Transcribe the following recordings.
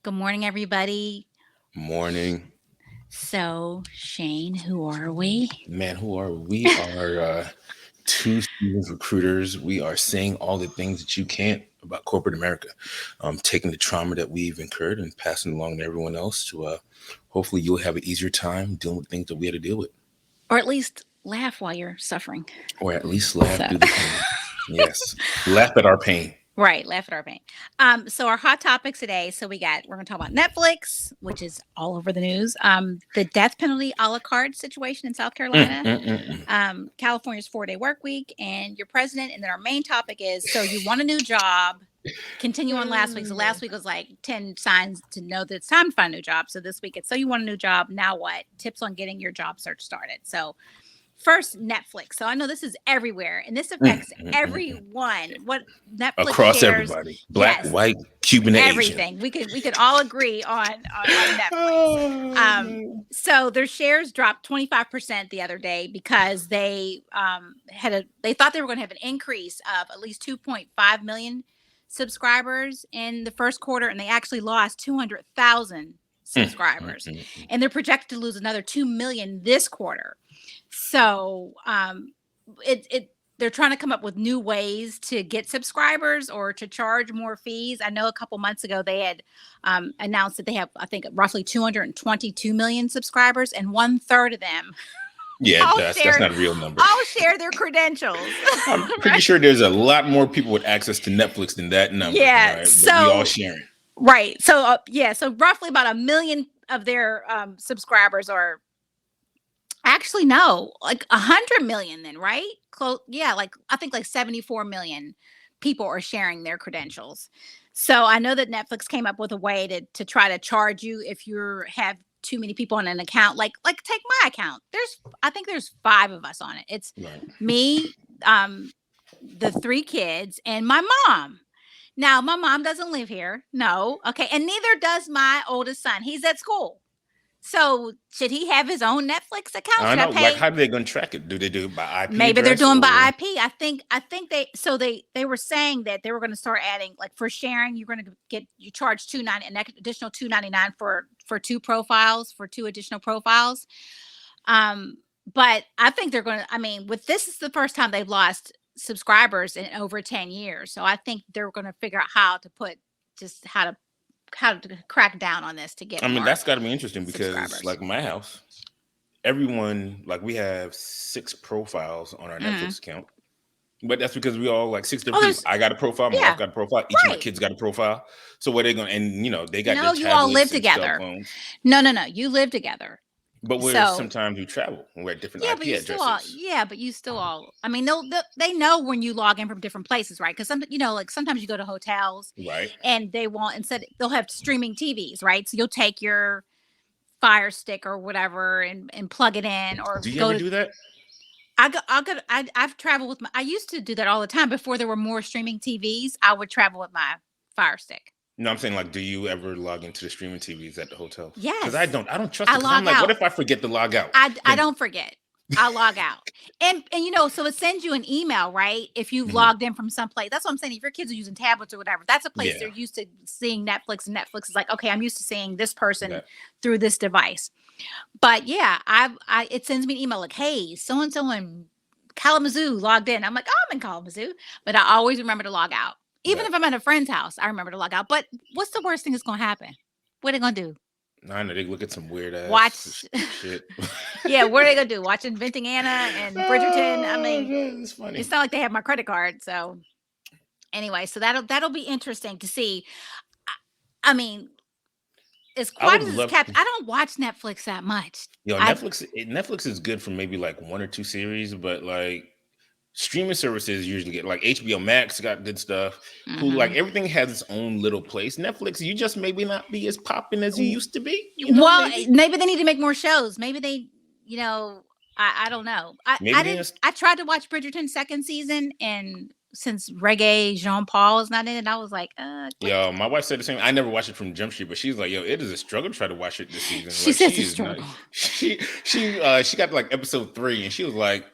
Good morning, everybody. Morning. So, Shane, who are we? Man, who are we? We are two seasoned recruiters. We are saying all the things that you can't about corporate America. Taking the trauma that we've incurred and passing along to everyone else to hopefully you'll have an easier time dealing with things that we had to deal with. Or at least laugh while you're suffering. Or at least laugh So, through the pain. Yes. Laugh at our pain. right, laugh at our pain. So our hot topics today. We're going to talk about Netflix, which is all over the news. The death penalty a la carte situation in South Mm, Carolina. mm, mm, mm. California's 4-day work week, and your president. And then our main topic is: so you want a new job? Continue on last week. So last week was like 10 signs to know that it's time to find a new job. So this week it's so you want a new job. Now what? Tips on getting your job search started. So first, Netflix. So I know this is everywhere and this Mm, affects mm, mm, mm. everyone. What Netflix Across shares, everybody. Black, yes, white, Cuban, and Asian. everything. We could all agree on Netflix. Oh, man. So their shares dropped 25% the other day because they thought they were going to have an increase of at least 2.5 million subscribers in the first quarter, and they actually lost 200,000 Mm, mm, subscribers, mm, mm. and they're projected to lose another 2 million this quarter. So it they're trying to come up with new ways to get subscribers or to charge more fees. I know a couple months ago they had announced that they have, I think, roughly 222 million subscribers, and one third of them Yeah, all that's share not a real number. all share their credentials, I'm pretty right? sure there's a lot more people with access to Netflix than that number, Yeah. right? But we all So sharing. right. So roughly about a million of their subscribers are actually no, like 100 million then, right? Close. Yeah, like I think like 74 million people are sharing their credentials. So I know that Netflix came up with a way to try to charge you if you have too many people on an account. Like take my account. I think there's 5 of us on it. It's Right. me, the 3 kids, and my mom. Now my mom doesn't live here. No. Okay. And neither does my oldest son. He's at school. So should he have his own Netflix account? I Should I know. Like, pay? how do they gonna track it? Do they do it by IP Maybe they're address doing by or? IP. I think they were saying that they were going to start adding, like, for sharing, you're going to get you charge 290 an additional 299 for 2 additional profiles. Um but I think they're going to, I mean, with this is the first time they've lost subscribers in over 10 years. So I think they're going to figure out how to crack down on this to get I mean, more that's got to be interesting because, subscribers. like, my house, everyone, like, we have 6 profiles on our Mm. Netflix account, but that's because we all like 6 Oh, different people. there's I got a profile, my wife yeah, got a profile, each of my right. kids got a profile. So what they gonna, and they got their No, you all live tablets and cell together. phones, No, no, no. You live together. but we're So sometimes we travel and we're at different yeah, but IP addresses. you still all. I mean, they know when you log in from different places, right? Because like sometimes you go to hotels, Right. and they want instead they'll have streaming TVs, right? So you'll take your Fire Stick or whatever and plug it in, or Do you go ever to. do that? I've traveled with my. I used to do that all the time before there were more streaming TVs. I would travel with my Fire Stick. No, I'm saying, like, do you ever log into the streaming TVs at the hotels? Because I Yes, don't. I don't trust I it. Because I'm log like, what out. if I forget to log out? I Then don't forget. I log out. And so it sends you an email, right? If you've Mhm. logged in from someplace. That's what I'm saying. If your kids are using tablets or whatever, that's a place Yeah, they're used to seeing Netflix, and Netflix is like, okay, I'm used to seeing this person that through this device. But yeah, I it sends me an email like, hey, so and so in Kalamazoo logged in. I'm like, oh, I'm in Kalamazoo. But I always remember to log out. Even that. if I'm at a friend's house, I remember to log out. But what's the worst thing that's gonna happen? What are they gonna do? I know they look at some weird ass Watch. shit. Yeah, what are they gonna do? Watch Inventing Anna and Bridgerton? I Oh, mean, man, it's funny. it's not like they have my credit card. So anyway, so that'll be interesting to see. I mean, as I quiet would as it's love. kept, I don't watch Netflix that much. I Netflix is good for maybe like 1 or 2 series, but like streaming services usually get like HBO Max got good stuff. Who like hmm everything has its own little place. Netflix, you just maybe not be as popping as you used to be. Well, Maybe maybe they need to make more shows. Maybe they, you know, I don't know. I maybe they didn't. just. I tried to watch Bridgerton second season, and since Reggae Jean Paul is not in it, I was like, what? Yo, my wife said the same. I never watched it from Jump Street, but she's like, "Yo, it is a struggle to try to watch it this season." She Like, says she it's is not. struggle. She got like episode 3, and she was like,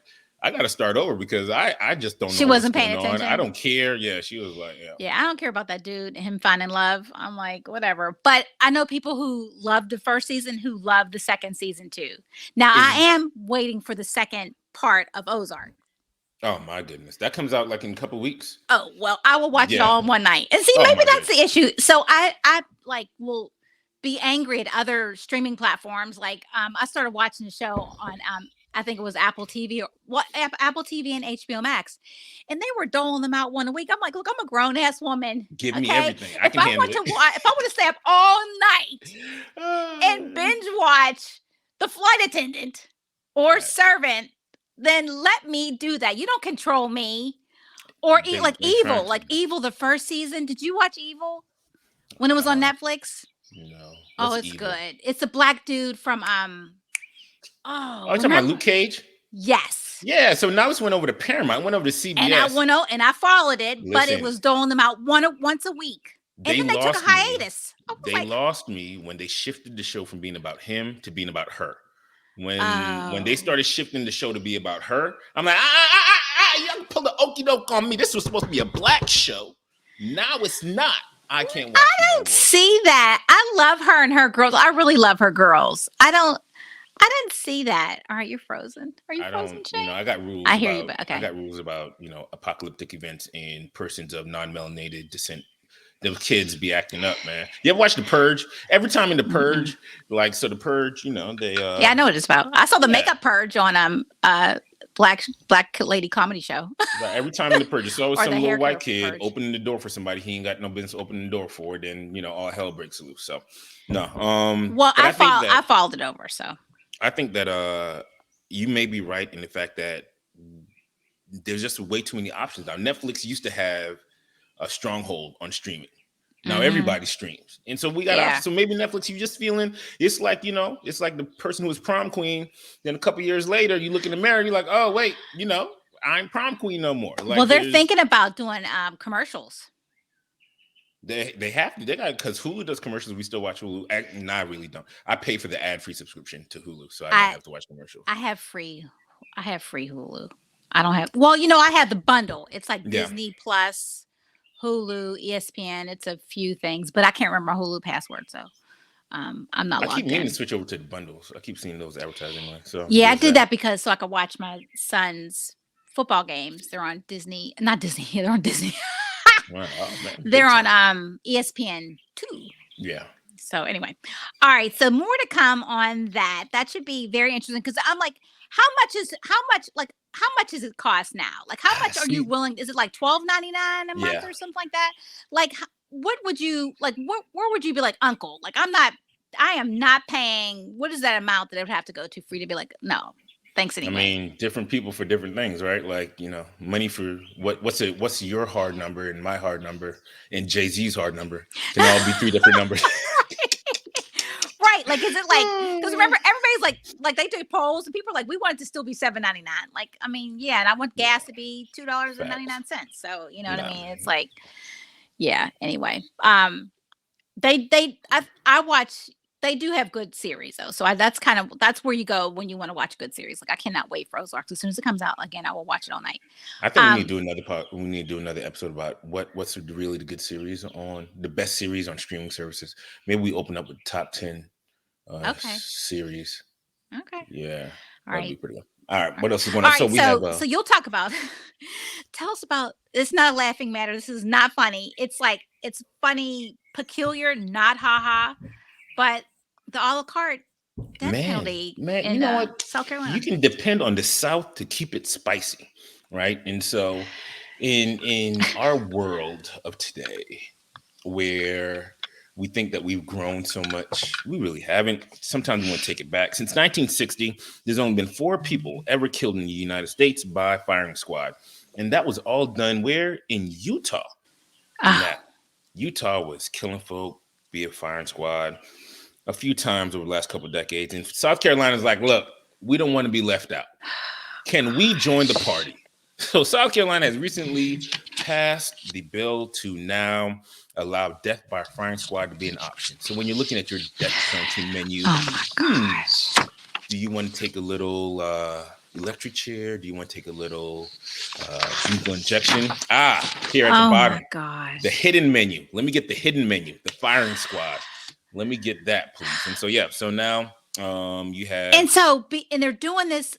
I got to start over because I just don't She know what's wasn't paying going on. I attention. don't care. Yeah, she was like, yeah. Yeah, I don't care about that dude and him finding love. I'm like, whatever. But I know people who loved the first season who loved the second season too. Now I Is am waiting for the second part of Ozark. Oh my goodness, that comes out like in a couple weeks. Oh, well, I will watch it Yeah. all in one night. And see, Oh maybe my that's goodness. the issue. So I like will be angry at other streaming platforms. Like I started watching the show on I think it was Apple TV or what Apple TV and HBO Max. And they were doling them out one a week. I'm like, look, I'm a grown ass woman. Give me Okay. everything. I can handle it. If I want to stay up all night and Uh, binge watch the flight attendant or right. servant, then let me do that. You don't control me. Or like They trying Evil, to. The first season. Did you watch Evil when it was on Uh, Netflix? no. Oh, What's it's evil? good. It's a black dude from Oh, you talking about Luke Cage? Yes. Yeah. So now this went over to Paramount. Went over to CBS. And I went out and I followed it, but it Listen, was doling them out once a week. And they then they took a lost me. hiatus. They lost me when they shifted the show from being about him to being about her. When they Oh. started shifting the show to be about her, I'm like, y'all pulled the okie doke on me. This was supposed to be a black show. Now it's not. I can't watch I don't see that. I love her and her girls. I really love her girls. I didn't see that. All right, you're frozen. Are you frozen, Shane? I got rules. I hear you, but okay. I got rules about apocalyptic events and persons of non-melanated descent. Those kids be acting up, man. You ever watch The Purge? Every time in The Purge, The Purge, they yeah, I know what it's about. I saw the makeup purge on black lady comedy show. Every time in The Purge, it's always Or some the little hair white kid purge. opening the door for somebody he ain't got no business opening the door for. Then all hell breaks loose. So no. Well, I followed it over. So I think that you may be right in the fact that there's just way too many options now. Netflix used to have a stronghold on streaming. Now everybody streams, and so we got options. So maybe Netflix, you just feeling it's like it's like the person who was prom queen. Then a couple years later, you look in the mirror, you're like, oh wait, I'm prom queen no more. Like, well, they're thinking about doing commercials. They have to. They got, because Hulu does commercials. We still watch Hulu. No, I really don't. I pay for the ad-free subscription to Hulu, so I don't have to watch commercials. I have free Hulu. I don't have. Well, I have the bundle. It's like Disney Plus, Hulu, ESPN. It's a few things, but I can't remember my Hulu password, so I'm not. I keep meaning to switch over to the bundles. I keep seeing those advertising. So yeah, I did that because so I could watch my son's football games. They're on Disney, not Disney. They're on Disney. Wow, man, they're on ESPN 2. Yeah. So anyway, all right. So more to come on that. That should be very interesting because I'm like, how much does it cost now? Like, how much are you willing? Is it like $12.99 a month or something like that? Like, what would you like? Where would you be like, uncle? Like, I am not paying. What is that amount that it would have to go to for you to be like, no, thanks anyway? I mean, different people for different things, right? Like, money for what's your hard number and my hard number and Jay-Z's hard number can all be three different numbers. Right. Like, is it like, because remember, everybody's like they do polls and people are like, we want it to still be $7.99. Like, I mean, yeah, and I want gas to be $2.99. So, you know what I mean? It's like, yeah. Anyway, I watch. They do have good series though, so that's where you go when you want to watch a good series. Like, I cannot wait for Ozark. As soon as it comes out, again, I will watch it all night. I think we need to do another part. We need to do another episode about what's really the good series on the best series on streaming services. Maybe we open up with top 10 series. Okay. Yeah. All that'd right. be pretty good. All right. What else is going on? Right, so you'll talk about. Tell us about. It's not a laughing matter. This is not funny. It's like it's funny, peculiar, not haha, but the a la carte death penalty. Man, in, you know what? South Carolina. You can depend on the South to keep it spicy, right? And so, in our world of today, where we think that we've grown so much, we really haven't. Sometimes we want to take it back. Since 1960, there's only been 4 people ever killed in the United States by firing squad, and that was all done where? In Utah. Utah was killing folk via firing squad a few times over the last couple of decades. And South Carolina's like, look, we don't want to be left out. Can we join the party? So South Carolina has recently passed the bill to now allow death by firing squad to be an option. So when you're looking at your death penalty menu, do you want to take a little electric chair? Do you want to take a little lethal injection? Here at the Oh bottom, my the gosh. hidden menu. Let me get the hidden menu, the firing squad. Let me get that, please. And so yeah, so now you And have. so and they're doing this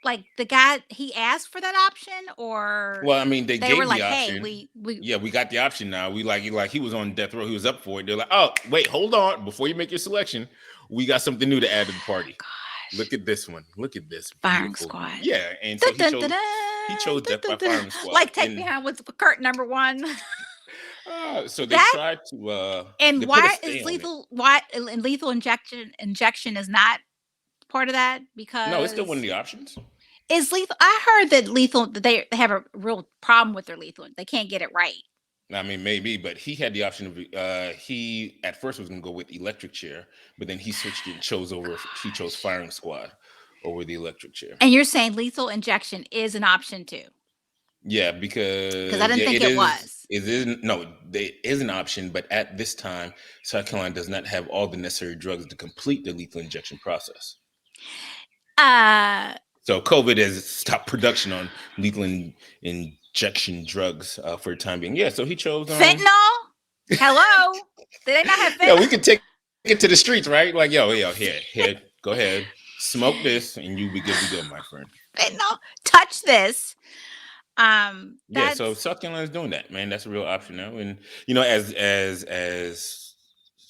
like the guy he asked for that option, or Well, I mean, they they were gave the like, "Hey, option. we Yeah, we got the option now. We like he was on death row. He was up for it. They're like, oh, wait, hold on. Before you make your selection, we got something new to add to the party. gosh, Look at this one. Look at this firing beautiful. squad." Yeah, and so Dun, dun, dun, he dun, chose dun, death dun, by dun. firing squad. Like take me And home with curtain number 1. so they That tried to they and put a why stay is on it. lethal injection is not part of that No, it's still one of because the options. is lethal. I heard that lethal that they have a real problem with their lethal. They can't get it right. I mean, maybe, but he had the option of he at first was going to go with electric chair, but then he switched it and he chose Gosh. firing squad over the electric chair. And you're saying lethal injection is an option too? Yeah, Because I because didn't yeah, think it it is. was. It is no, there is an option, but at this time, South Carolina does not have all the necessary drugs to complete the lethal injection process. Uh, So COVID has stopped production on injection drugs for the time being. Yeah, so he chose fentanyl. Hello, do they not have yeah, we fentanyl? could take it to the streets, right? Like, yo, here, go ahead, smoke this, and you be good to go, my friend. Fentanyl. Touch this. Yeah, so That's South Carolina's doing that, man. That's a real option now, and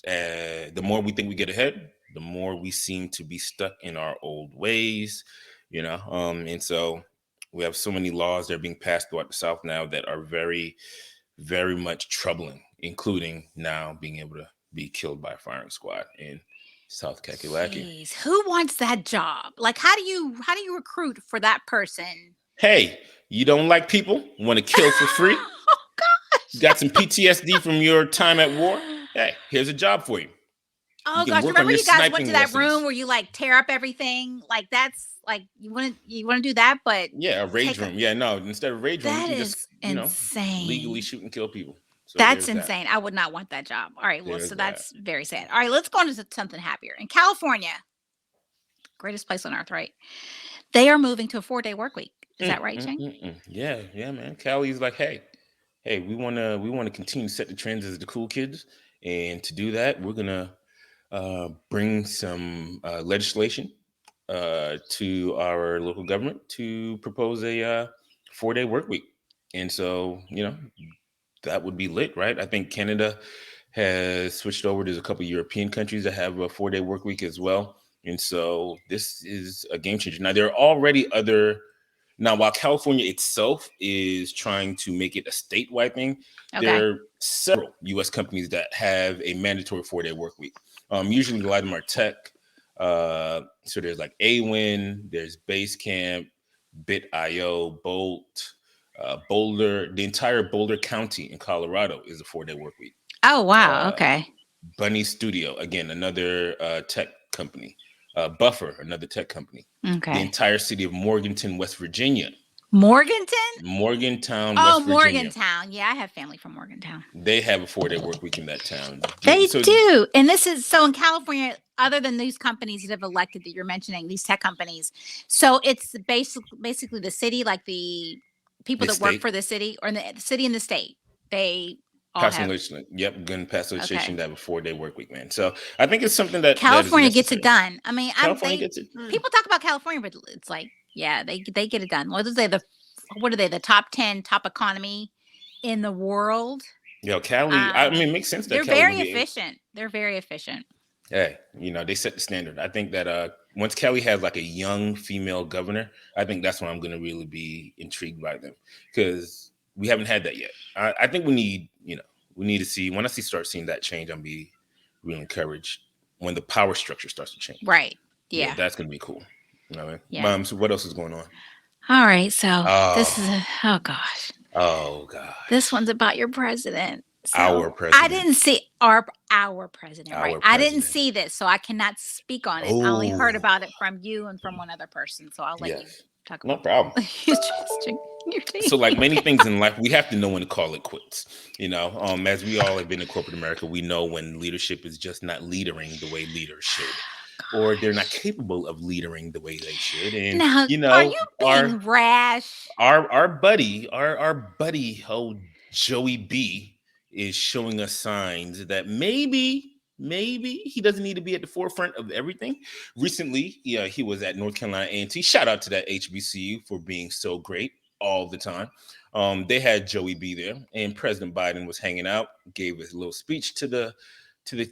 the more we think we get ahead, the more we seem to be stuck in our old ways, and so we have so many laws that are being passed throughout the South now that are very, very much troubling, including now being able to be killed by a firing squad in South Kakalaki. jeez. Who wants that job? Like, how do you recruit for that person? Hey, you don't like people? Want to kill for free? Oh You gosh. got some PTSD from your time at war? Hey, here's a job for you. You Oh can gosh. work on Remember your you guys went to sniping that room lessons. where you like tear up everything? Like that's like you want to do that, but Yeah, a rage take a room. Yeah, no, instead of rage room, we that can just, is legally insane. shoot and kill people. So That's there's that. insane. I would not want that job. All right. Well, There's so that. that's very sad. All right. Let's go on to something happier. In California, greatest place on earth, right? They are moving to a 4-day work week. Is that right, Cheng? Yeah, man. Callie's like, hey, we wanna continue to set the trends as the cool kids, and to do that, we're gonna bring some legislation to our local government to propose a 4-day work week. And so, that would be lit, right? I think Canada has switched over. There's a couple of European countries that have a 4-day work week as well. And so this is a game changer. Now, there are already other. Now, while California itself is trying to make it a statewide thing, Okay. there are several U.S. companies that have a mandatory 4-day work week. Usually, a lot of them are tech. So there's like Awin, there's Basecamp, Bit.io, Bolt, Boulder. The entire Boulder County in Colorado is a 4-day work week. Oh, wow. Uh, Okay. Bunny Studio, again, another tech company. Buffer, another tech company. The Okay. entire city of Morganton, West Virginia. Morganton? Morgantown, Oh, West Virginia. Morgantown. Yeah, I have family from Morgantown. They have a 4-day work week in that town. They So do. And this is so in California, other than these companies that have elected that you're mentioning, these tech companies. So it's basically the city, like the people the that work state for the city or in the city and the state. They all passing have legislation. Yep, going to pass legislation okay. to have a 4-day work week, man. So I think it's something that is California gets it necessary. done. I mean, California gets it. people talk about California, but it's like, yeah, they get it done. What are they the top 10 top economy in the world? Cali. I mean, it makes sense that They're Cali would very be. efficient. They're very efficient. Hey, they set the standard. I think that once Cali has like a young female governor, I think that's when I'm going to really be intrigued by them because we haven't had that yet. I think we need to see when start seeing that change. I'm be really encouraged when the power structure starts to change. Right. Yeah, Yeah. that's going to be cool. Yeah. So what else is going on? All right. So this is Oh, oh gosh. oh This gosh, one's about your president. our So I president, didn't see our president, right? our I didn't president. see this, so I cannot speak on it. I only heard Oh, about it from you and from one other person. So I'll let you yes, talk no about problem. your team. So like many things in life, we have to know when to call it quits. As we all have been in corporate America, we know when leadership is just not leadering the way leaders should. or they're not Gosh. capable of leading the way they should. And Now, you are know, you being rash? our buddy, Joey B is showing us signs that maybe he doesn't need to be at the forefront of everything. Recently, yeah, he was at North Carolina A&T. Shout out to that HBCU for being so great all the time. They had Joey B there, and President Biden was hanging out, gave his little speech to the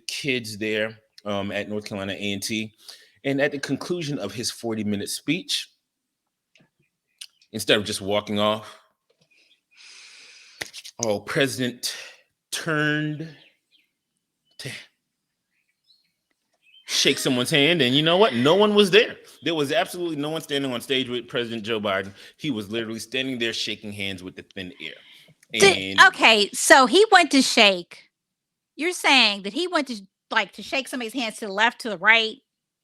kids there at North Carolina A&T. And at the conclusion of his 40-minute speech, instead of just walking off, President turned to shake someone's hand, and you know what? No one was there. There was absolutely no one standing on stage with President Joe Biden. He was literally standing there shaking hands with the thin air. And Okay, so he went to shake. You're saying that he went to like to shake somebody's hands to the left, to the right.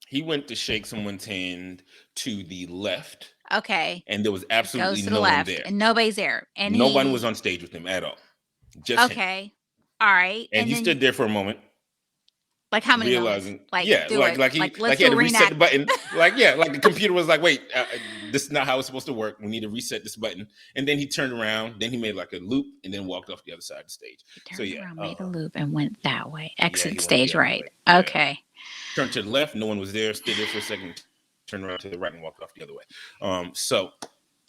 he went to shake someone's hand to the left, Okay, and there was he goes absolutely to the no one left, there. and nobody's there, and No one was he. on stage with him at all. Just him. Okay, all right, And and he then stood there for a moment, like how many moments? realizing, Like yeah, do it. Let's like he do had a to reset reenact. the button. Like the computer was like, wait, this is not how it's supposed to work. We need to reset this button. And then he turned around, then he made like a loop, and then walked off the other side of the stage. He So turned yeah, around, made a loop, and went that way. yeah, he Exit went the stage other right. way. Yeah, Okay. turned to the left, no one was there. Stood there for a second, turned around to the right, and walked off the other way. So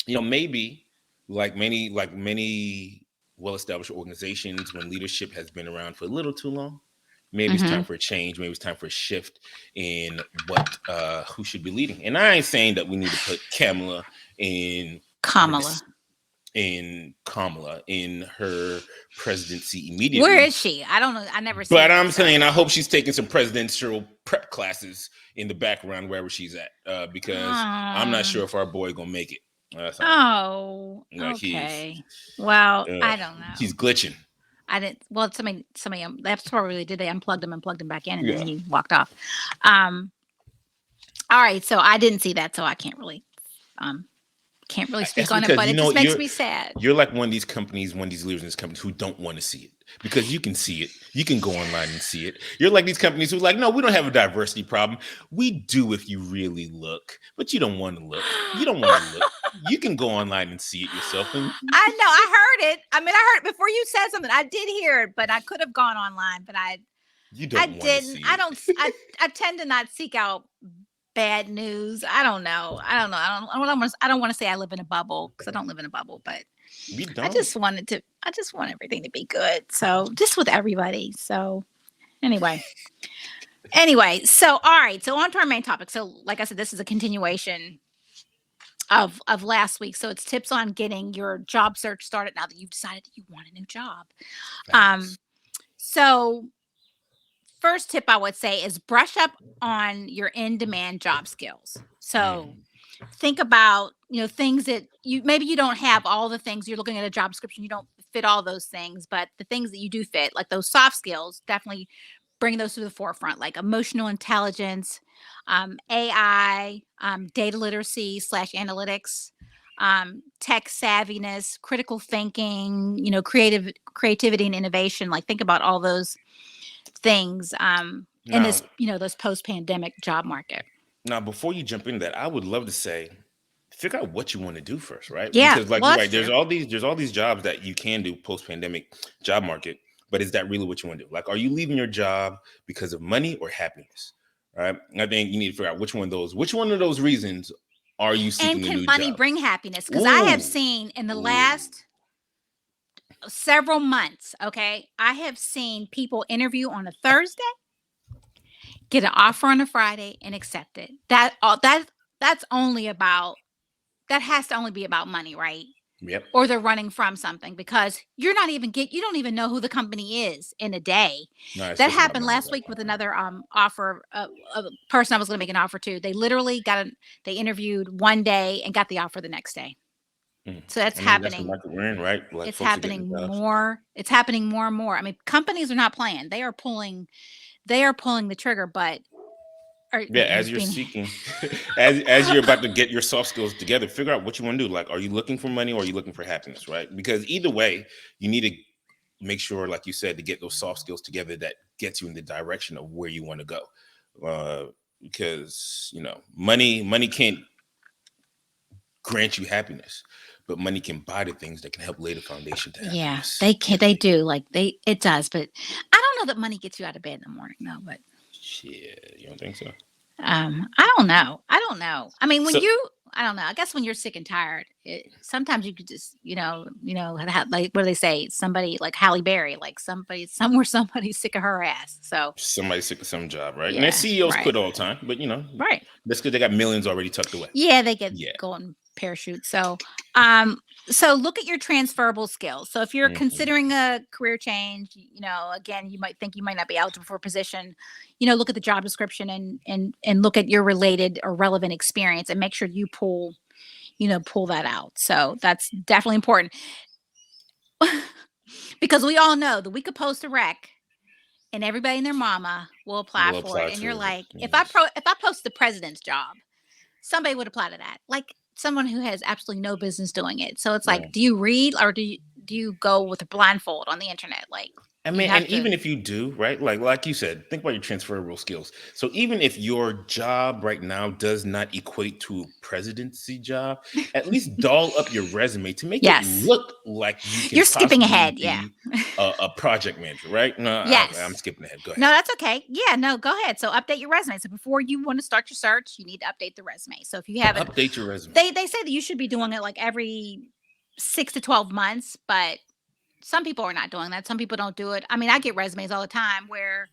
maybe like many well-established organizations, when leadership has been around for a little too long, maybe it's time Mm-hmm. for a change. Maybe it's time for a shift in who should be leading. And I ain't saying that we need to put Kamala in Kamala. Kamala in her presidency Where immediately. is she? I don't know. I never seen But her. I'm So. saying I hope she's taking some presidential prep classes in the background wherever she's at, because I'm not sure Oh. if our boy gonna make it. That's all. Oh. Like Okay. Well, uh, I don't he's know. glitching. I didn't. Well, somebody. That's probably what they did. They unplugged him and plugged him back in, and then Yeah, he walked off. Um. All right. So I didn't see that, so I um can't really speak that's on it. because But it just makes me sad. you're like one of these companies, one of these leaders in these companies who don't want to see it, because you can see it. You can go online and see it. You're like these companies who are like, no, we don't have a diversity problem. We do if you really look, but you don't want to look. You don't want to look. You can go online and see it yourself. And I know. I heard it. I mean, I heard it before you said something. I did hear it, but I could have gone online, but you I don't want to didn't. see I it. don't. I tend to not seek out bad news. I don't know. I don't know. I don't want to say I live in a bubble, because I don't live in a bubble, but We I don't. just wanted to. I just want everything to be good. So just with everybody. So anyway. So all right. So on to our main topic. So like I said, this is a continuation of last week. So it's tips on getting your job search started now that you've decided that you want a new job. Um. Facts. So first tip I would say is brush up on your in-demand job skills. So Mm. think about, things that you don't have all the things. You're looking at a job description, you don't fit all those things, but the things that you do fit, like those soft skills, definitely bring those to the forefront, like emotional intelligence, AI, data literacy slash analytics, tech savviness, critical thinking, creativity and innovation. Like think about all those things in Now, this, this post-pandemic job market. now, before you jump into that, I would love to say, figure out what you want to do first, right? Yeah, Because, like, well, you're that's right. true. There's all these jobs that you can do post pandemic job market, but is that really what you want to do? Like, are you leaving your job because of money or happiness? Right. I think you need to figure out which one of those reasons are you And seeking a can new money job? bring happiness? Because I have Ooh, seen in the ooh, last several months, okay, I have seen people interview on a Thursday, get an offer on a Friday, and accept it. That's only about that has to only be about money, right? yep. Or they're running from something, because you don't even know who the company is in a day. No, it's That just about happened money, last right? week with another offer, a person I was going to make an offer to. They literally they interviewed one day and got the offer the next day. Mm. So that's I mean, that's the happening. market we're in, right? Like, It's folks are getting happening jobs. more. It's happening more and more. I mean, companies are not playing. They are pulling the trigger, but are Yeah, as you're being. seeking, as you're about to get your soft skills together, figure out what you want to do. Like, are you looking for money or are you looking for happiness, right? Because either way, you need to make sure, like you said, to get those soft skills together that gets you in the direction of where you want to go. because money can't grant you happiness, but money can buy the things that can help lay the foundation to Yeah, happiness. they can. They do. Like it does. But I don't know that money gets you out of bed in the morning, though. But Shit, you don't think so? I don't know. I don't know. I mean, So I don't know. I guess when you're sick and tired, sometimes you could just, like what do they say? Somebody like Halle Berry, like somebody's sick of her ass. So somebody's sick of some job, right? And then yeah, CEOs right, quit all the time, but right. that's because they got millions already tucked away. Yeah, they get Yeah. golden parachutes. So look at your transferable skills. So if you're Mhm. considering a career change, again, you might think you might not be eligible for a position. Look at the job description and look at your related or relevant experience and make sure you pull that out. So that's definitely important because we all know that we could post a rec and everybody and their mama will apply We'll for it. apply And to you're it. like, Yeah. if I post the president's job, somebody would apply to that. Like someone who has absolutely no business doing it. So it's like, Yeah. do you read or do you go with a blindfold on the internet? Like I you mean, have and to. even if you do, right? Like you said, think about your transferable skills. So even if your job right now does not equate to a presidency job, at least doll up your resume to make it Yes. look like you can You're skipping possibly ahead. Yeah. be a project manager, right? No, I'm Yes. skipping ahead. Go No, ahead. that's okay. Yeah, no, go ahead. So update your resume. So before you want to start your search, you need to update the resume. So if you haven't, Update your resume. they say that you should be doing it like every 6 to 12 months, but some people are not doing that. Some people don't do it. I mean, I get resumes all the time where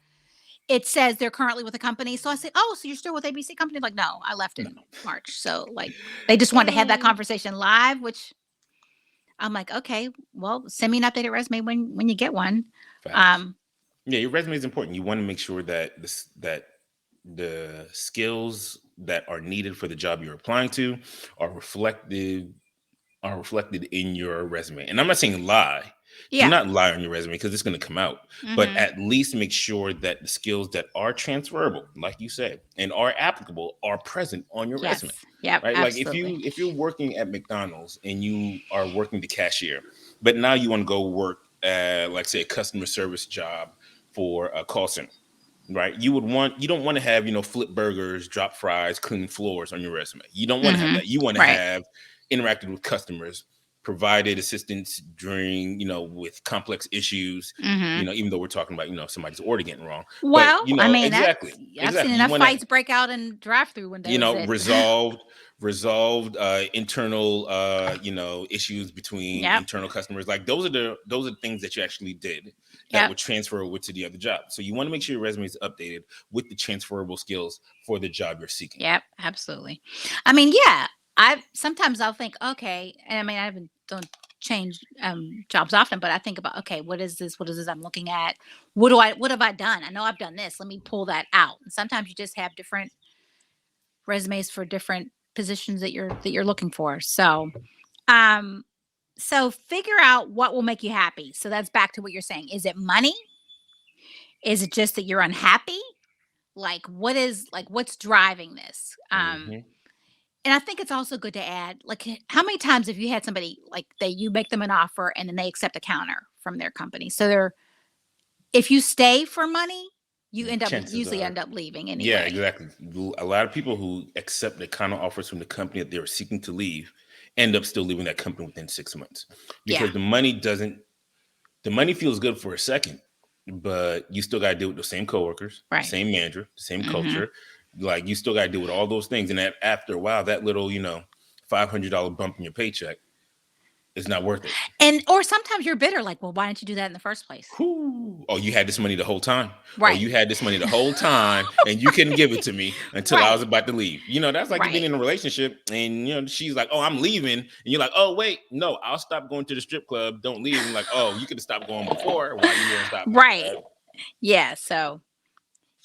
it says they're currently with a company. So I say, "Oh, so you're still with ABC company?" Like, "No, I left No. in March." So like they just wanted to have that conversation live, which I'm like, "Okay, well, send me an updated resume when you get one." Facts. Um, Yeah, your resume is important. You want to make sure that the skills that are needed for the job you're applying to are reflected in your resume. And I'm not saying lie. Do yeah. not lie on your resume because it's going to come out. But Mhm. at least make sure that the skills that are transferable, like you said, and are applicable are present on your resume. Yes. Yep, Right? Like absolutely. if you're working at McDonald's and you are working the cashier, but now you want to go work at, like, say, a customer service job for a call center, right? You don't want to have, flip burgers, drop fries, clean floors on your resume. You don't want to have Mhm. that. You want to Right. have interacted with customers, provided assistance during, with complex issues, Mhm. even though we're talking about, somebody's order getting wrong. But, Well, I mean, exactly. I've seen Exactly. You enough want to, fights break out in drive-through windows that resolved internal issues between Yep. internal customers. Like those are the things that you actually did that Yep. would transfer over to the other job. So you want to make sure your resume is updated with the transferable skills for the job you're seeking. Yep, absolutely. I mean, yeah, I sometimes I'll think, okay, and I mean, I haven't don't change jobs often, but I think about, okay, what is this? What is this I'm looking at? What have I done? I know I've done this. Let me pull that out. And sometimes you just have different resumes for different positions that you're looking for. Um, so figure out what will make you happy. So that's back to what you're saying. Is it money? Is it just that you're unhappy? What's driving this? Hmm. And I think it's also good to add, like, how many times have you had somebody like that you make them an offer and then they accept a counter from their company? So if you stay for money, you Chances usually are, end up leaving yeah, anyway. exactly. A lot of people who accept the kind of offers from the company that they were seeking to leave end up still leaving that company within 6 months Yeah, because the money feels good for a second, but you still got to deal with the same coworkers, the right. same manager, the same Hmm. culture. Like you still got to deal with all those things, and after a while, that little $500 bump in your paycheck is not worth it. And or sometimes you're bitter, like, well, why didn't you do that in the first place? Whew. Oh, you had this money the whole time. Oh, Right. you had this money the whole time, and you couldn't give it to me until I was Right. about to leave. That's like you being Right. in a relationship, and she's like, "Oh, I'm leaving," and you're like, "Oh, wait, no, I'll stop going to the strip club. Don't leave." And like, "Oh, you could have stopped going before. Why you won't stop now?" Right. Right? Yeah. So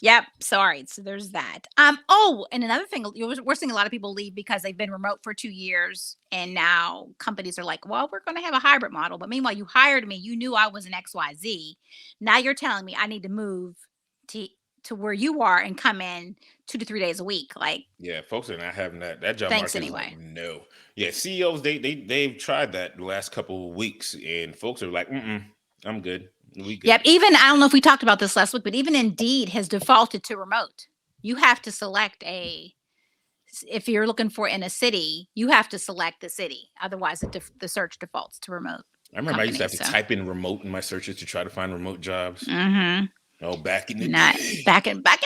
yep. Sorry. So there's that. Oh, and another thing, we're seeing a lot of people leave because they've been remote for 2 years, and now companies are like, "Well, we're going to have a hybrid model." But meanwhile, you hired me. You knew I was an XYZ. Now you're telling me I need to move to to where you are and come in 2 to 3 days a week. Like, Yeah, folks are not having that. That job thanks market is like, anyway. no. Yeah, CEOs they've tried that the last couple of weeks, and folks are like, I'm good. We good. Yep. Even I don't know if we talked about this last week, but even Indeed has defaulted to remote. you have to select if you're looking for in a city, you have to select the city. Otherwise, the search defaults to remote I remember I used to have companies. to So, type in remote in my searches to try to find remote jobs. mm-hmm. Oh, back in the Not day. back in my Back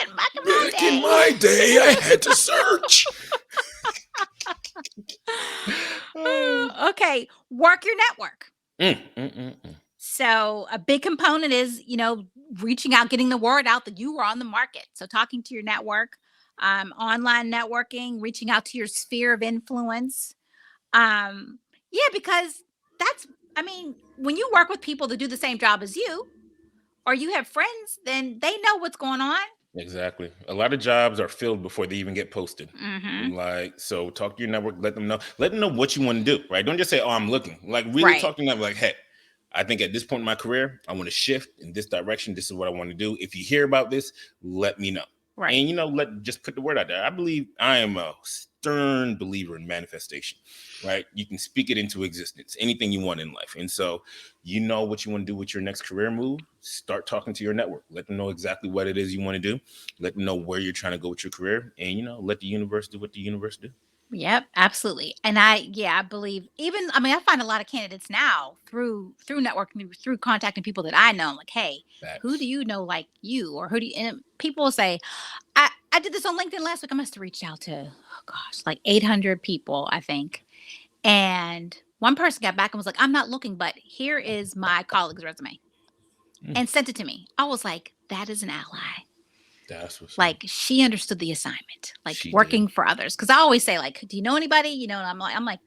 in day. my day, I had to search. Oh. Okay, work your network. Mm, mm, mm, mm. So a big component is, reaching out, getting the word out that you are on the market. So talking to your network, online networking, reaching out to your sphere of influence. Um, yeah, because that's, I mean, when you work with people that do the same job as you, or you have friends, then they know what's going on. Exactly. A lot of jobs are filled before they even get posted. Mm-hmm. Like, so talk to your network, let them know what you want to do, right? Don't just say, oh, I'm looking. Like, really Right. talk to them like, hey, I think at this point in my career, I want to shift in this direction. This is what I want to do. If you hear about this, let me know. Right. And just put the word out there. I am a stern believer in manifestation, right? You can speak it into existence, anything you want in life. And so, what you want to do with your next career move. Start talking to your network. Let them know exactly what it is you want to do. Let them know where you're trying to go with your career, and let the universe do what the universe do. Yep, absolutely. And I believe I find a lot of candidates now through networking, through contacting people that I know. I'm like, hey, who do Facts. you know like you, or who do you? And people will say, I did this on LinkedIn last week. I must have reached out to, oh gosh, like 800 people, I think. And one person got back and was like, I'm not looking, but here is my colleague's resume, Mm, and sent it to me. I was like, that is an ally. that's what's up. Like, she understood the assignment, like She did. working for others. Cause I always say, like, do you know anybody? And I'm like,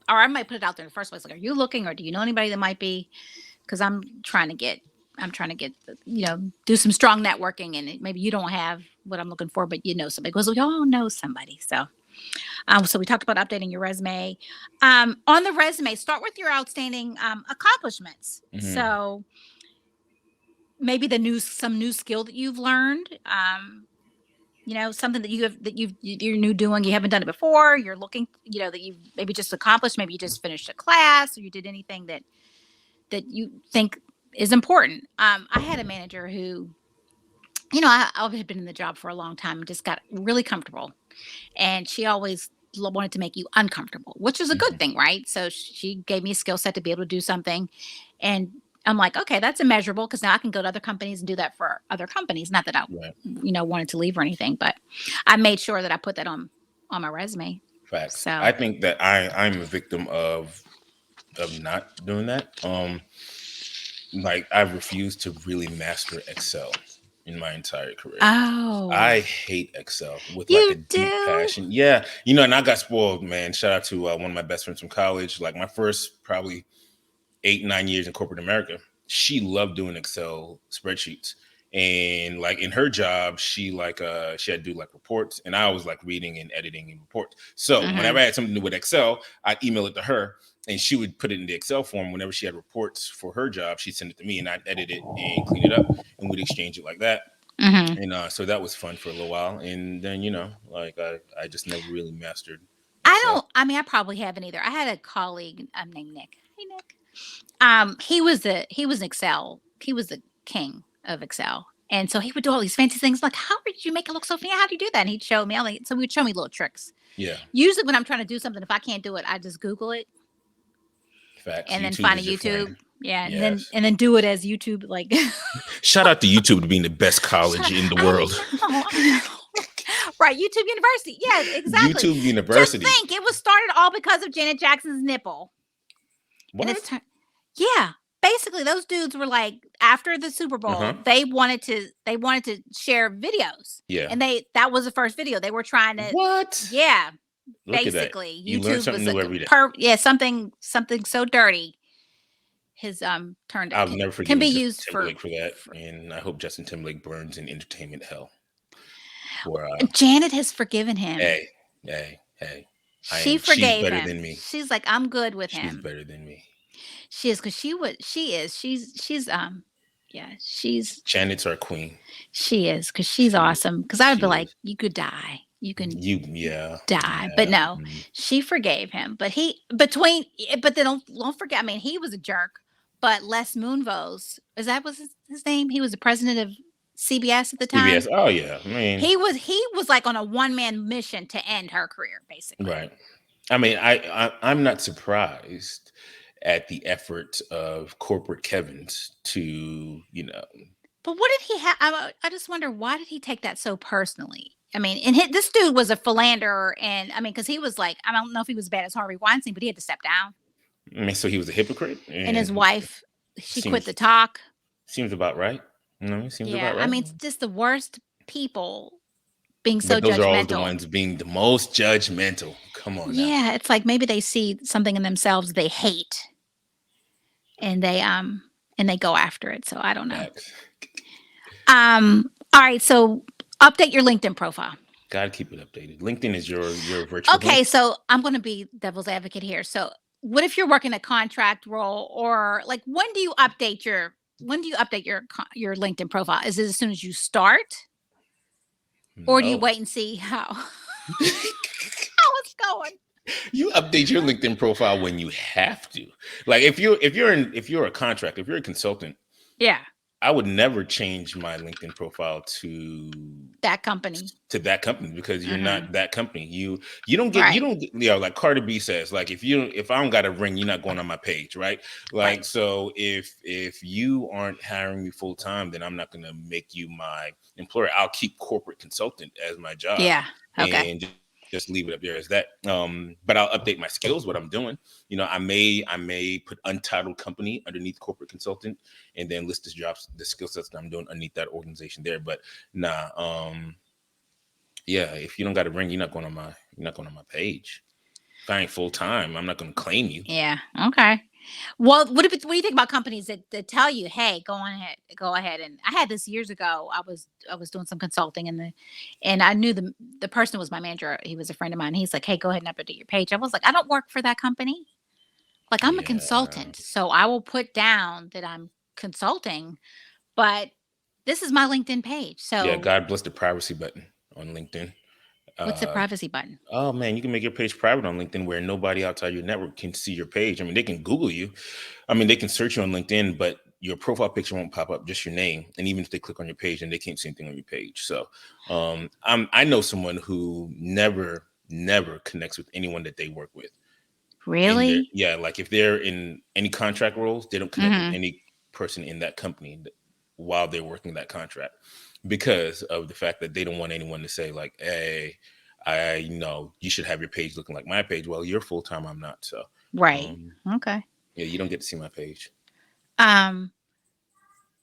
or I might put it out there in the first place. Like, are you looking, or do you know anybody that might be? Cause I'm trying to get, do some strong networking, and maybe you don't have what I'm looking for, but you know somebody. Because we all know somebody. So we talked about updating your resume. On the resume, start with your outstanding accomplishments. Mm-hmm. So maybe some new skill that you've learned. Something that you're new doing, you haven't done it before, you're looking, that you've maybe just accomplished, maybe you just finished a class, or you did anything that you think is important. I had a manager who, I had been in the job for a long time and just got really comfortable, and she always wanted to make you uncomfortable, which is a good Mm-hmm. thing, right? So she gave me a skill set to be able to do something, and I'm like, okay, that's immeasurable, because now I can go to other companies and do that for other companies. Not that I, Right. wanted to leave or anything, but I made sure that I put that on my resume. Facts. So, I think that I'm a victim of not doing that. Like, I've refused to really master Excel in my entire career. oh, I hate Excel with like a you deep do? passion. Yeah, and I got spoiled, man. Shout out to one of my best friends from college. Like, my first probably 8, 9 years in corporate America, she loved doing Excel spreadsheets. And like in her job, she had to do like reports, and I was like reading and editing and reports. So Mm-hmm. whenever I had something to do with Excel, I'd email it to her, and she would put it in the Excel form. Whenever she had reports for her job, she'd send it to me, and I'd edit it and clean it up, and we'd exchange it like that. Mm-hmm. And so that was fun for a little while, and then like I just never really mastered I Excel. don't. I mean, I probably haven't either. I had a colleague named Nick. Hey, Nick. He was Excel. He was the king of Excel. And so he would do all these fancy things. Like, how did you make it look so fancy? How do you do that? And he'd show me. So he would show me little tricks. Yeah, Usually, when I'm trying to do something, if I can't do it, I just Google it facts. and then YouTube find a is your YouTube. friend. Yeah, and then Yes. and then do it as YouTube. Like, Shout out to YouTube to being the best shut college up. in the I world. know. I know. Right, YouTube University. Yeah, exactly. YouTube Just University. think, it was started all because of Janet Jackson's nipple. And it's What? yeah. Basically, those dudes were like, after the Super Uh-huh. Bowl, they wanted to share videos, Yeah. and that was the first video they were trying to. What? Yeah, Look at that. basically, You learn YouTube something was new every day. something so dirty. His turned I've can never can be forgiven Justin used Timberlake for that, and I hope Justin Timberlake burns in entertainment hell. For Janet has forgiven him. hey, hey. She She's forgave better him. than me. She's like, I'm good with She's him. better than me. She is, because she's yeah, Janet's our queen. she is, because she's She awesome. Because I would she be like, is. you could die. You can Yeah. die. But Yeah. no, she forgave him. But then don't forget, I mean, he was a jerk. But Les Moonves, is that was his name? He was the president of CBS at the CBS. time. Oh yeah. I mean, He was like on a one-man mission to end her career, basically. right. I mean, I'm not surprised at the effort of corporate Kevin's to, But what did he have? I just wonder, why did he take that so personally? I mean, and this dude was a philanderer, and I mean, because he was like, I don't know if he was as bad as Harvey Weinstein, but he had to step down. I mean, so he was a hypocrite, And his and wife, she quit the seems talk. seems about right. Seems Yeah, about I right. mean, it's just the worst people being so But those are always the judgmental. ones being the most judgmental. Come on now. Yeah, it's like maybe they see something in themselves they hate, and they go after it. So I don't know. Facts. All right, so update your LinkedIn profile. Gotta keep it updated. LinkedIn is your virtual Okay, bank. so I'm going to be devil's advocate here. So what if you're working a contract role, or like when do you update your LinkedIn profile? Is it as soon as you start, or do you No. wait and see how it's going? You update your LinkedIn profile when you have to. Like if you're a contractor, if you're a consultant, Yeah, I would never change my LinkedIn profile that company. to that company because you're Hmm. not that company. You Right, don't get, like Cardi B says, like if I don't got a ring, you're not going on my page, right? right. Like so if you aren't hiring me full time, then I'm not gonna make you my employer. I'll keep corporate consultant as my job Yeah. Okay. and just leave it up there as that. But I'll update my skills, what I'm doing. I may put untitled company underneath corporate consultant and then list the skill sets that I'm doing underneath that organization there. But nah, yeah, if you don't got a ring, you're not going on my page. If I ain't full time, I'm not gonna claim you. Yeah. Okay. Well, what do you think about companies that tell you, "Hey, go ahead." And I had this years ago. I was doing some consulting, and I knew the person was my manager. He was a friend of mine. He's like, "Hey, go ahead and update your page." I was like, "I don't work for that company. Like, I'm a Yeah, consultant, so I will put down that I'm consulting, but this is my LinkedIn page. yeah. So, God bless the privacy button on LinkedIn. what's the Uh, privacy button?" oh man, you can make your page private on LinkedIn where nobody outside your network can see your page. I mean, they can Google you. I mean, they can search you on LinkedIn, but your profile picture won't pop up, just your name. And even if they click on your page, then they can't see anything on your page. So, I know someone who never connects with anyone that they work with. In their Really? Yeah, like if they're in any contract roles, they don't connect with Mhm. any person in that company while they're working that contract because of the fact that they don't want anyone to say like, hey, I know you should have your page looking like my page. Well, you're full time, I'm not. So Right. um Okay. yeah, you don't get to see my page. Um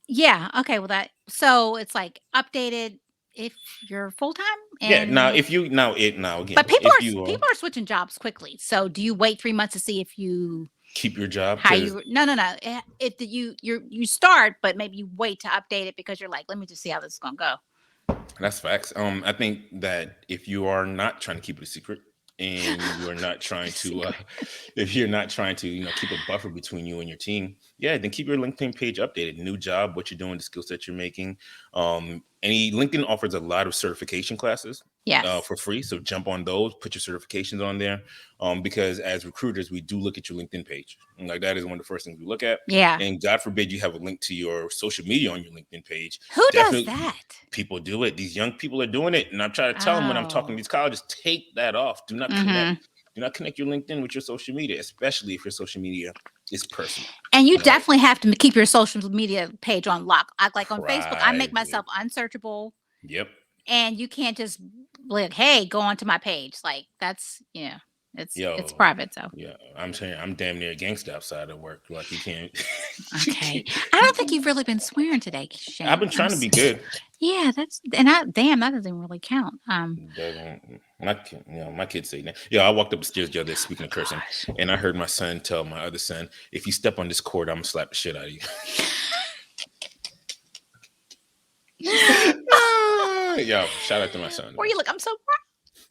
Yeah, okay, well that so it's like updated if you're full-time Yeah, now and if you now but again, if you people are switching jobs quickly. So do you wait 3 months to see if you keep your job, how because you no, no, no. If you start, but maybe you wait to update it because you're like, let me just see how this is gonna go. that's facts. I think that if you are not trying to keep it a secret and you are not Keep it trying a to, secret. if you're not trying to, keep a buffer between you and your team, yeah, then keep your LinkedIn page updated. New job, what you're doing, the skill set you're making. Any LinkedIn offers a lot of certification classes Yes. for free, so jump on those, put your certifications on there. Because as recruiters, we do look at your LinkedIn page. And like that is one of the first things we look at. Yeah. And God forbid you have a link to your social media on your LinkedIn page. Who does Definitely that? people do it. These young people are doing it. And I'm trying to tell them when I'm talking to Oh. these colleges, take that off. Do not connect. Mhm. Do not connect your LinkedIn with your social media, especially if your social media is personal. And you All right. definitely have to keep your social media page on lock. I like on Facebook, I make Private. myself unsearchable. Yep. And you can't just like, "Hey, go onto my page." Like, that's yeah, it's Yo. private, so Yeah. I'm saying I'm damn near a gangster outside of work. Like you can't. You okay. can't. I don't think you've really been swearing today, I've Shane. been trying to be good. Yeah, that's and I damn, that doesn't really count. Doesn't my kids say that. Yeah, I walked up the stairs the other day speaking Oh of cursing, gosh. and I heard my son tell my other son, "If you step on this cord, I'm gonna slap the shit out of you." Yo, shout out to my son, Where man. you look, I'm so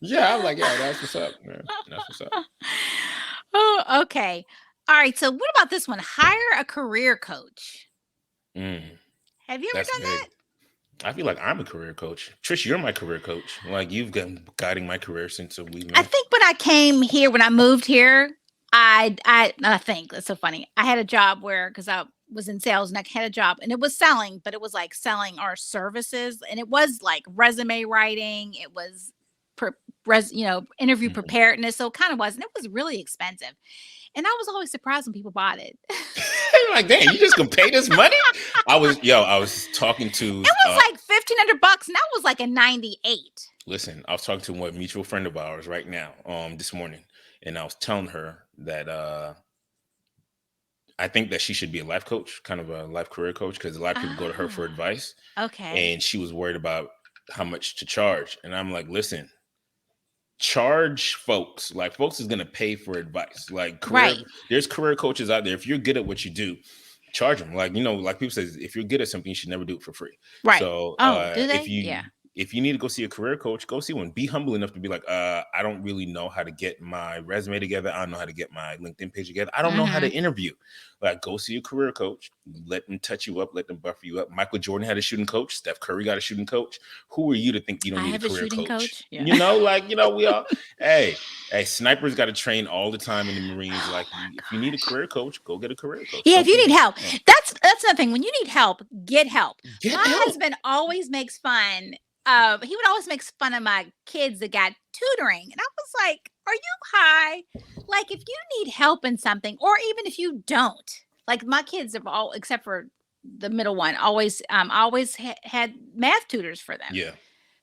Yeah, I'm like, yeah, that's what's up, man. That's what's up. proud. Oh, okay. All right, so what about this one? Hire a career coach. Mm, Have you ever that's done big. that? I feel like I'm a career coach. Trish, you're my career coach. Like you've been guiding my career since we I met. think when I came here, when I moved here, I think that's so funny. I had a job where because I was in sales and I had a job and it was selling, but it was like selling our services and it was like resume writing. It was, interview Mhm. preparedness. So it kind of was, and it was really expensive. And I was always surprised when people bought it. Like, dang, you just gonna pay this money? I was talking to, It was like $1,500, and that was like in '98. listen, I was talking to one mutual friend of ours right now, this morning, and I was telling her that I think that she should be a life coach, kind of a life career coach, because a lot of people go to her for Ah, advice, okay. and she was worried about how much to charge. And I'm like, listen, charge folks. Like, folks is gonna pay for advice. Like, Right. there's career coaches out there. If you're good at what you do, charge them. Like, like people say, if you're good at something, you should never do it for free. Right. So Oh, do if they? you Yeah. if you need to go see a career coach, go see one. Be humble enough to be like, I don't really know how to get my resume together. I don't know how to get my LinkedIn page together. I don't know how to Mhm. interview. Like, go see a career coach. Let them touch you up. Let them buffer you up. Michael Jordan had a shooting coach. Steph Curry got a shooting coach. Who are you to think you don't I need a have a career shooting coach? coach. Yeah. We all. Hey, snipers got to train all the time in the Marines. Oh Like, my if you need a gosh. career coach, go get a career coach. Yeah, if Don't you be need help, oh, that's another thing. When you need help, get help. get My help. husband always makes fun. He would always make fun of my kids that got tutoring, and I was like, "Are you high? Like, if you need help in something, or even if you don't, like my kids have all, except for the middle one, always had math tutors for them Yeah,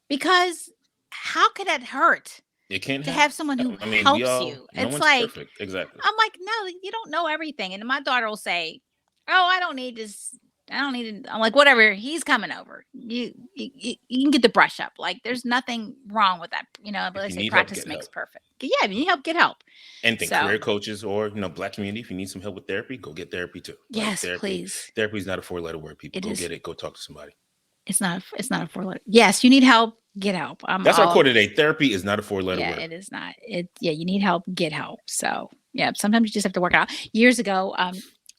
because how could that hurt it can't to happen. have someone who I mean, helps you? no It's one's like perfect. Exactly. I'm like, no, you don't know everything. And my daughter will say, "Oh, I don't need this. I don't need it." I'm like, whatever. He's coming over. You can get the brush up. Like, there's nothing wrong with that. But If they you say need help, practice get makes help. perfect. Yeah, if you need help, get help. Anything, So career coaches or Black community. If you need some help with therapy, go get therapy too. Like, yes, please. therapy is not a four-letter word. People, It go is. get it. Go talk to somebody. It's not. It's not a 4 letter. Yes, you need help. Get help. I'm That's our all. quote today. Therapy is not a four-letter Yeah, word. it is not. Yeah, you need help. Get help. So yeah, sometimes you just have to work it out. Years ago,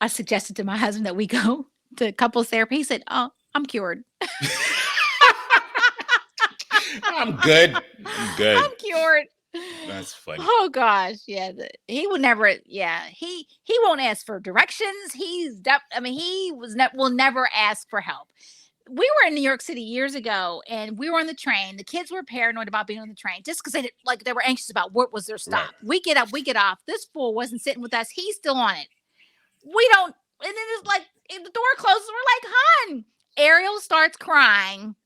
I suggested to my husband that we go to couples therapy. He said, "Oh, I'm cured." I'm good. I'm good. I'm cured. That's funny. Oh gosh, yeah. He would never. Yeah, he won't ask for directions. I mean, will never ask for help. We were in New York City years ago, and we were on the train. The kids were paranoid about being on the train just because they were anxious about what was their Right. stop. We get up, we get off. This fool wasn't sitting with us. He's still on it. We don't. And then it's like if the door closes. We're like, "Hun." Ariel starts crying.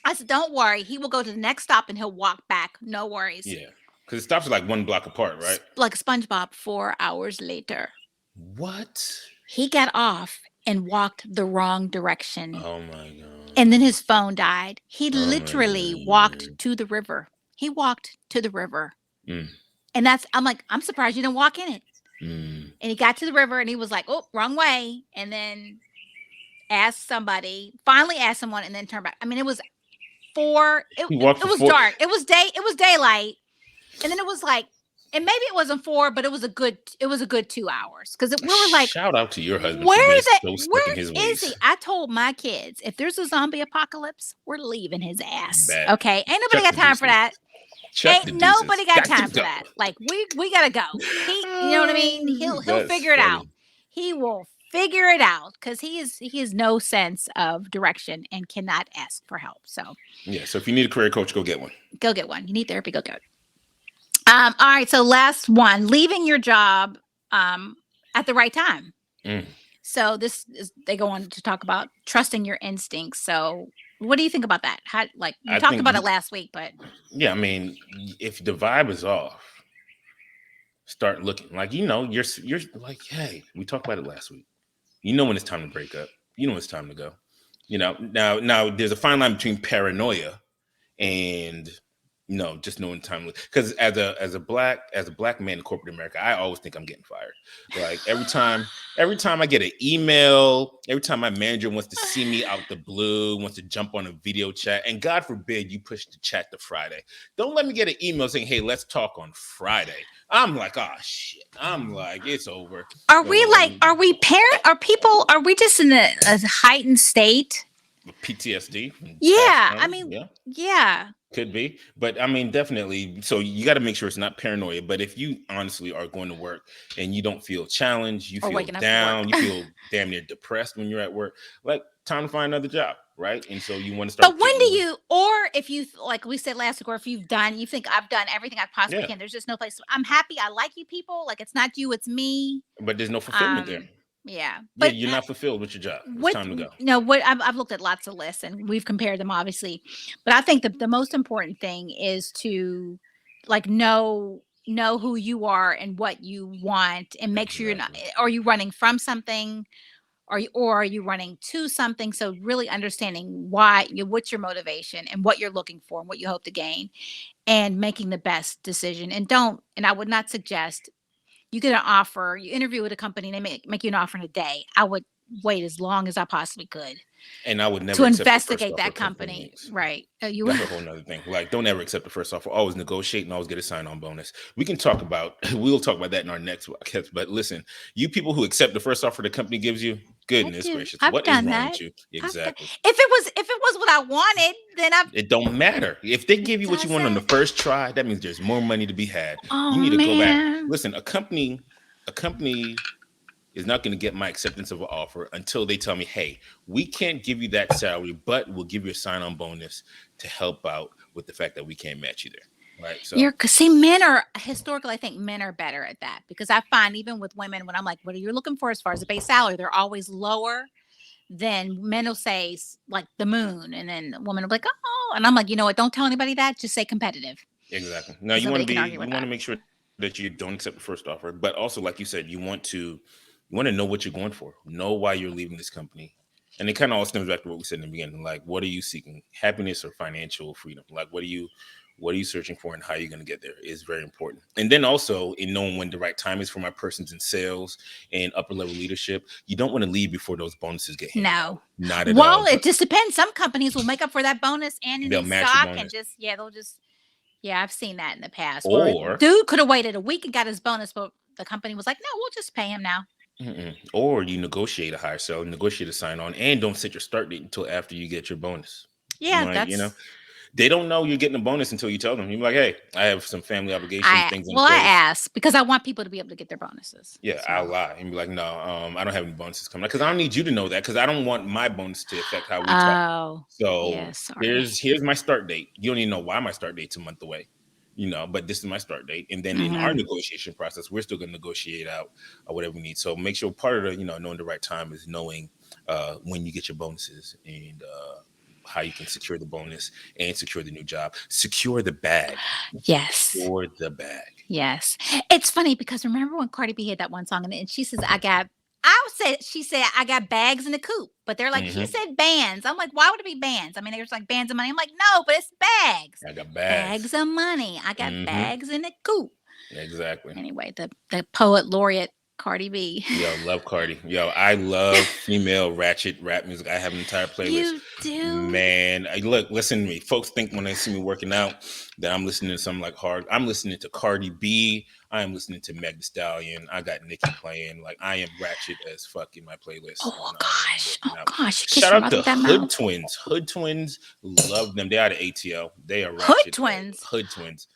I said, "Don't worry. He will go to the next stop and he'll walk back. No worries." Yeah. Because it stops like one block apart, right? Like SpongeBob, 4 hours later, What? he got off and walked the wrong direction. Oh my god. And then his phone died. He Oh my literally walked god. to the river. He walked to the river. Mm, And I'm like, "I'm surprised you didn't walk in it." mm. And he got to the river and he was like, "Oh, wrong way." And then finally asked someone, and then turned back. I mean, it was He walked it for was four. dark. It was daylight. And then it was like, and maybe it wasn't 4, but it was a good 2 hours. Because we were like, Shout out to your husband for being where so slick in where his is he? ways. I told my kids, if there's a zombie apocalypse, we're leaving his ass. Bad. Okay. Ain't nobody Check got the time for deuces. that. Check the Ain't deuces. nobody got Got to time for go. that. Like, we gotta go. You know what I mean? He'll That's figure it out. funny. He will figure it out because he has no sense of direction and cannot ask for help. So Yeah. So if you need a career coach, go get one. go get one. You need therapy, go get it. All right. So last one, leaving your job at the right time. Mm. So they go on to talk about trusting your instincts. So what do you think about that? How, like, we I talked think about it last week, but yeah, I mean, if the vibe is off, start looking. Like, you're like, hey, we talked about it last week. You know when it's time to break up. You know when it's time to go. Now there's a fine line between paranoia and just knowing time. Because as a black man in corporate America, I always think I'm getting fired. Like every time I get an email, every time my manager wants to see me out the blue, wants to jump on a video chat, and God forbid you push the chat to Friday. Don't let me get an email saying, "Hey, let's talk on Friday." I'm like, oh shit. I'm like, it's are we just in a heightened state PTSD from past Yeah, I trauma. mean, Yeah. yeah, Could be, but I mean, definitely. So you got to make sure it's not paranoia. But if you honestly are going to work and you don't feel challenged, you or feel waking up for work. down, you feel damn near depressed when you're at work, like time to find another job, right? And so you want to But start when do getting, you, or if you, like we said last week, or if you think I've done everything I possibly yeah. can, there's just no place. I'm happy. I like you people. Like it's not you, it's me. But there's no fulfillment there. Um, yeah, Yeah, but you're not fulfilled with your job. It's with time to go. what I've looked at lots of lists and we've compared them obviously, but I think the most important thing is to like know who you are and what you want and make sure you're not. Exactly. Are you running from something? Or are you running to something? So really understanding why what's your motivation and what you're looking for and what you hope to gain and making the best decision. And I would not suggest you get an offer, you interview with a company, and they make you an offer in a day. I would wait as long as I possibly could And I would to never accept the first investigate offer a that company company. makes. Right. You That's a whole nother thing. Like, don't ever accept the first offer. Always negotiate and always get a sign-on bonus. We can talk about, we'll talk about that in our next podcast. But listen, you people who accept the first offer the company gives you, I goodness do. gracious, I've what is done wrong that. with you? I've done, Exactly. if it was what I wanted, then I It don't matter. If they it give you what you want on the doesn't. first try, that means there's more money to be had. Oh You need to go back. man. Listen, a company is not going to get my acceptance of an offer until they tell me, hey, we can't give you that salary, but we'll give you a sign-on bonus to help out with the fact that we can't match you there. Right. So Cause see, men are historically, I think men are better at that because I find even with women, when I'm like, what are you looking for as far as the base salary? They're always lower than men will say like the moon. And then a woman will be like, oh, and I'm like, you know what? Don't tell anybody that. Just say competitive exactly. Now because you want nobody to can be argue you with want to that. make sure that you don't accept the first offer, but also like you said, you want to know what you're going for, know why you're leaving this company. And it kind of all stems back to what we said in the beginning. Like, what are you seeking? Happiness or financial freedom? Like, what are you searching for and how you're going to get there is very important. And then also in knowing when the right time is for my persons in sales and upper level leadership, you don't want to leave before those bonuses get handed out. No. Not at all. Well, it just depends. Some companies will make up for that bonus and They'll any match your stock and bonus. just, yeah, they'll just, yeah, I've seen that in the past where a Or dude could have waited a week and got his bonus, but the company was like, no, we'll just pay him now. or you negotiate a higher sale, negotiate a sign on, and don't set your start date until after you get your bonus. Yeah, Like, that's they don't know you're getting a bonus until you tell them. You're like, hey, I have some family obligations, things in I place. ask because I want people to be able to get their bonuses. Yeah, I'll So, lie and be like, no, I don't have any bonuses coming because I don't need you to know that because I don't want my bonus to affect how we talk. oh, yeah, So sorry. here's my start date. You don't even know why my start date's a month away, but this is my start date. And then in our Hmm. negotiation process, we're still going to negotiate out whatever we need. So make sure part of the knowing the right time is knowing when you get your bonuses and how you can secure the bonus and secure the new job, secure the bag, Yes. secure the bag. Yes. It's funny because remember when Cardi B had that one song and she says, she said, I got bags in the coop, but they're like, he Hmm. said bands. I'm like, why would it be bands? I mean, there's like bands of money. I'm like, no, but it's bags. I got bags. Bags of money. I got Hmm. bags in the coop. Exactly. Anyway, the poet laureate Cardi B. Yo, love Cardi. Yo, I love female ratchet rap music. I have an entire playlist. You do? Man, look, listen to me. Folks think when they see me working out that I'm listening to something like hard. I'm listening to Cardi B. I am listening to Meg Thee Stallion. I got Nicki playing. Like, I am ratchet as fuck in my playlist Oh when I am gosh. Oh working out. gosh. You kiss Shout your out mouth to with that Hood mouth. Twins. Hood Twins, love them. They out of ATL. They are Hood ratchet. twins. Hood Twins.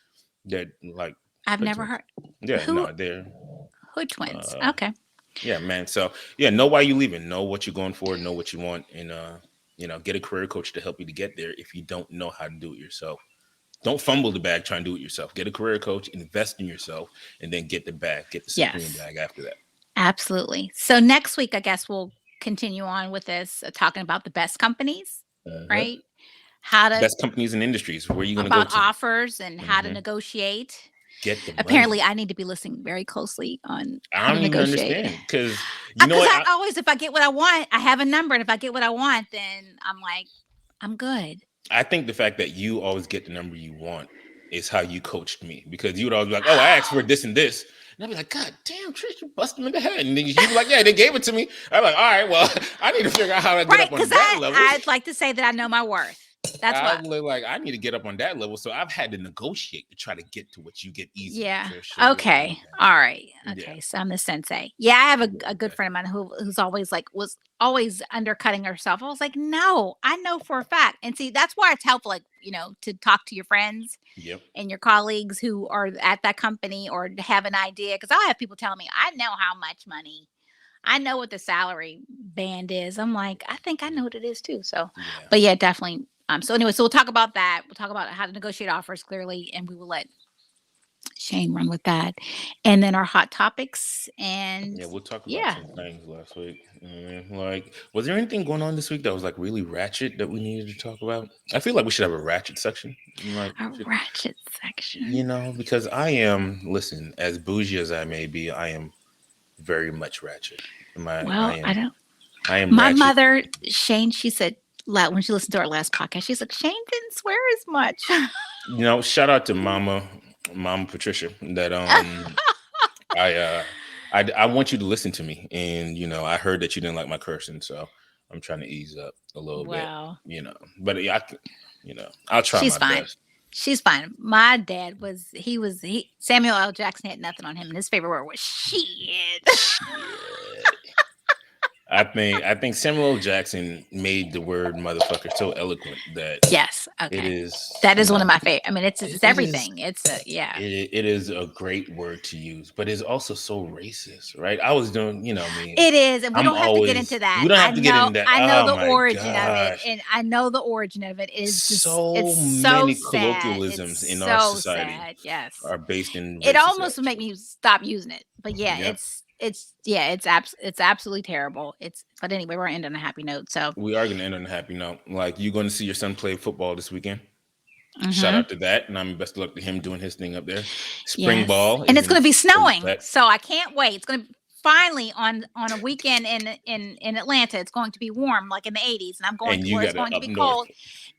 They're like I've Hood never Twins. heard Yeah, who no, they're Hood twins. uh Okay. yeah, man. So yeah, know why you leaving, know what you're going for, know what you want, and get a career coach to help you to get there if you don't know how to do it yourself. Don't fumble the bag trying to do it yourself. Get a career coach, invest in yourself, and then get the bag, get the supreme Yes. bag after that. Absolutely. So next week, I guess we'll continue on with this, talking about the best companies, Uh-huh. right? How to Best companies and industries. Where are you going to go about to? offers and how to Hmm. negotiate. Get the Apparently, money. I need to be listening very closely on how I to don't even negotiate. understand because you know Because what? I always, if I get what I want, I have a number, and if I get what I want, then I'm like, I'm good. I think the fact that you always get the number you want is how you coached me because you would always be like, "Oh, I asked for this and this," and I'd be like, "God damn, Trish, you bust him in the head." And then you'd be like, "Yeah, they gave it to me." I'm like, "All right, well, I need to figure out how to get Right, up on because that level." I'd like to say that I know my worth. That's what. I'm like, I need to get up on that level. So I've had to negotiate to try to get to what you get easily Yeah. for sure. Okay. All right. Yeah. Okay. So I'm the sensei. Yeah, I have Yeah, a good exactly. friend of mine who's always like was always undercutting herself. I was like, no, I know for a fact. And see, that's why it's helpful, like, to talk to your friends Yep. and your colleagues who are at that company or have an idea. Cause I'll have people telling me, I know how much money, I know what the salary band is. I'm like, I think I know what it is too. So, Yeah. but yeah, definitely. So anyway, so we'll talk about that. We'll talk about how to negotiate offers clearly, and we will let Shane run with that. And then our hot topics and Yeah, we'll talk about yeah. some things last week. Like, was there anything going on this week that was like really ratchet that we needed to talk about? I feel like we should have a ratchet section. Like, A ratchet section. because I am, listen, as bougie as I may be, I am very much ratchet. Well, I don't I am my ratchet. mother, Shane, she said when she listened to our last podcast, she's like, Shane didn't swear as much. Shout out to Mama Patricia. That I I want you to listen to me, and I heard that you didn't like my cursing, so I'm trying to ease up a little bit. Well, But yeah, I'll try she's my fine. best. She's fine. My dad he Samuel L. Jackson had nothing on him, and his favorite word was shit. Shit. I think Samuel L. Jackson made the word motherfucker so eloquent that Yes. it Okay. is, That is one of my favorite. I mean, it's it is everything. It's a yeah. it is a great word to use, but it's also so racist, right? I was doing, me. It is, and we I'm don't have to get into always. that. We don't have to get into that. I know Oh the my origin of it, gosh, and I know the origin of it is just it's so so many sad. It's colloquialisms in our so society sad. Yes. are based in It racist almost would make attitude. me stop using it. But yeah, Yep. it's absolutely terrible. But anyway, we're ending on a happy note. So We are going to end on a happy note. Like, you're going to see your son play football this weekend. Shout mhm. out to that, and I'm best of luck to him doing his thing up there. Spring Yes. ball And is it's in gonna be full snowing. effect. So I can't wait. It's gonna finally on a weekend in Atlanta. It's going to be warm, like in the 80s, and I'm going And to you where it's got it going to up be north. cold.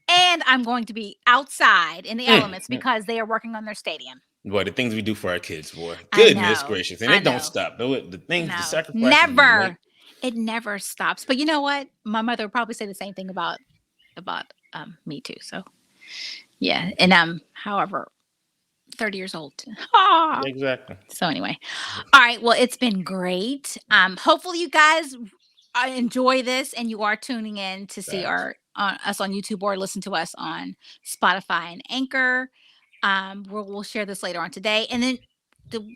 And I'm going to be outside in the elements Mm. because they are working on their stadium. Boy, the things we do for our kids, boy. I Goodness know. gracious. And I it don't know. stop. The No. sacrifices we make. Never. It never stops. But you know what? My mother would probably say the same thing about me too. So yeah. And however, 30 years old. Ah. Exactly. So anyway. All right. Well, it's been great. Hopefully you guys enjoy this and you are tuning in to see Facts. us on YouTube or listen to us on Spotify and Anchor. We'll share this later on today, and then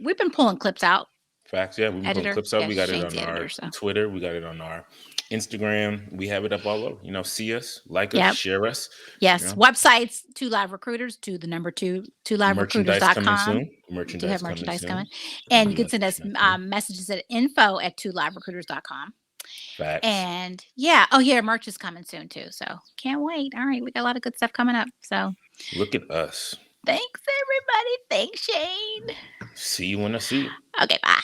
we've been pulling clips out. Facts. Yeah, we've been putting Editor, clips up. yes, We got it Shane's on the our editor. So Twitter. We got it on our Instagram. We have it up all over. See us, like us, yep, share us. yes. Websites, Two Live Recruiters, to the number two Merchandise coming liverecruiters.com. soon. We do have Merchandise coming merchandise soon. coming, and you We can love send us merchandise. messages at info@twoliverecruiters.com. Facts. And yeah, oh yeah, merch is coming soon too. So can't wait. All right, we got a lot of good stuff coming up. So Look at us. thanks everybody. Thanks Shane. See you when I see you. Okay, bye.